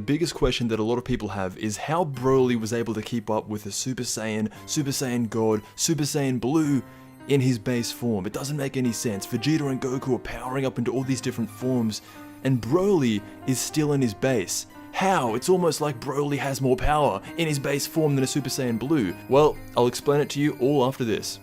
The biggest question that a lot of people have is how Broly was able to keep up with the Super Saiyan God, Super Saiyan Blue in his base form. It doesn't make any sense. Vegeta and Goku are powering up into all these different forms, and Broly is still in his base. How? It's almost like Broly has more power in his base form than a Super Saiyan Blue. Well, I'll explain it to you all after this.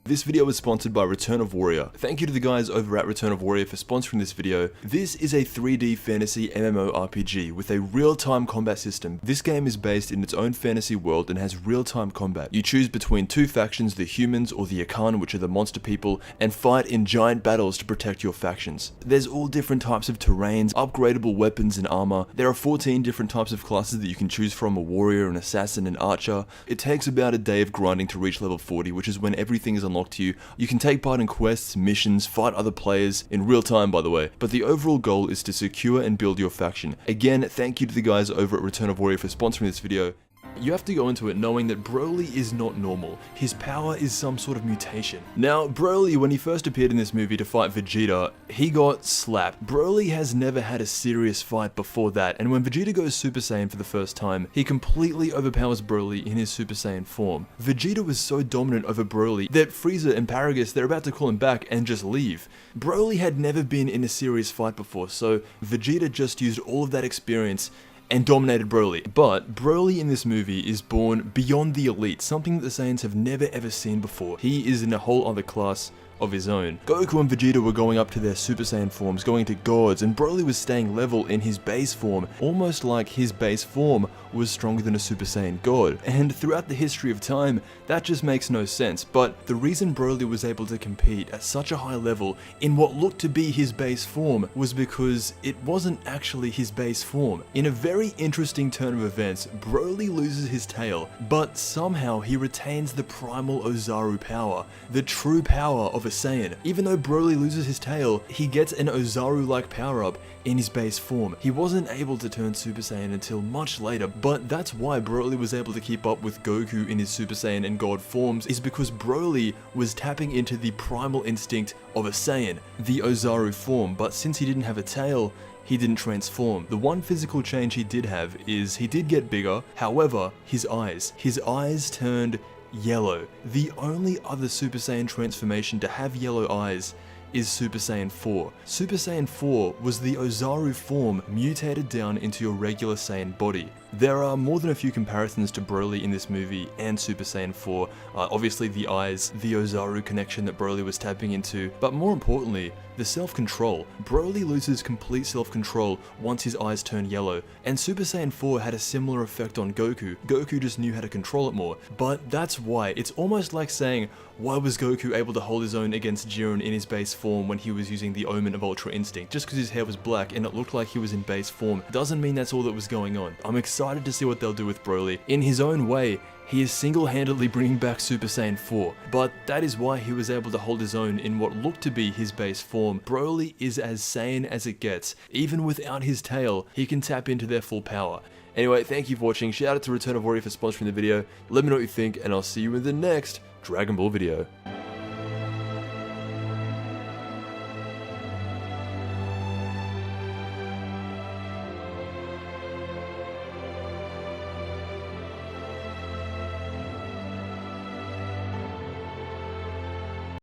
This video is sponsored by Return of Warrior. Thank you to the guys over at Return of Warrior for sponsoring this video. This is a 3D fantasy MMORPG with a real-time combat system. This game is based in its own fantasy world and has real-time combat. You choose between two factions, the humans or the Akan, which are the monster people, and fight in giant battles to protect your factions. There's all different types of terrains, upgradable weapons and armor. There are 14 different types of classes that you can choose from: a warrior, an assassin, an archer. It takes about a day of grinding to reach level 40, which is when everything is unlocked to you. You can take part in quests, missions, fight other players, in real time by the way, but the overall goal is to secure and build your faction. Again, thank you to the guys over at Return of Warrior for sponsoring this video. You have to go into it knowing that Broly is not normal. His power is some sort of mutation. Now, Broly, when he first appeared in this movie to fight Vegeta, he got slapped. Broly has never had a serious fight before that, and when Vegeta goes Super Saiyan for the first time, he completely overpowers Broly in his Super Saiyan form. Vegeta was so dominant over Broly that Frieza and Paragus, they're about to call him back and just leave. Broly had never been in a serious fight before, so Vegeta just used all of that experience and dominated Broly. But Broly in this movie is born beyond the elite, something that the Saiyans have never ever seen before. He is in a whole other class of his own. Goku and Vegeta were going up to their Super Saiyan forms, going to gods, and Broly was staying level in his base form, almost like his base form was stronger than a Super Saiyan God. And throughout the history of time, that just makes no sense. But the reason Broly was able to compete at such a high level in what looked to be his base form was because it wasn't actually his base form. In a very interesting turn of events, Broly loses his tail, but somehow he retains the primal Ozaru power, the true power of a Saiyan. Even though Broly loses his tail, he gets an Ozaru-like power-up in his base form. He wasn't able to turn Super Saiyan until much later, but that's why Broly was able to keep up with Goku in his Super Saiyan and God forms, is because Broly was tapping into the primal instinct of a Saiyan, the Ozaru form, but since he didn't have a tail, he didn't transform. The one physical change he did have is he did get bigger, however, his eyes turned yellow. The only other Super Saiyan transformation to have yellow eyes is Super Saiyan 4. Super Saiyan 4 was the Ozaru form mutated down into your regular Saiyan body. There are more than a few comparisons to Broly in this movie and Super Saiyan 4. Obviously the eyes, the Ozaru connection that Broly was tapping into, but more importantly, the self-control. Broly loses complete self-control once his eyes turn yellow, and Super Saiyan 4 had a similar effect on Goku. Goku just knew how to control it more, but that's why. It's almost like saying, why was Goku able to hold his own against Jiren in his base form when he was using the Omen of Ultra Instinct? Just because his hair was black and it looked like he was in base form doesn't mean that's all that was going on. I'm excited to see what they'll do with Broly. In his own way, he is single-handedly bringing back Super Saiyan 4, but that is why he was able to hold his own in what looked to be his base form. Broly is as Saiyan as it gets. Even without his tail, he can tap into their full power. Anyway, thank you for watching. Shout out to Return of Warrior for sponsoring the video. Let me know what you think, and I'll see you in the next Dragon Ball video.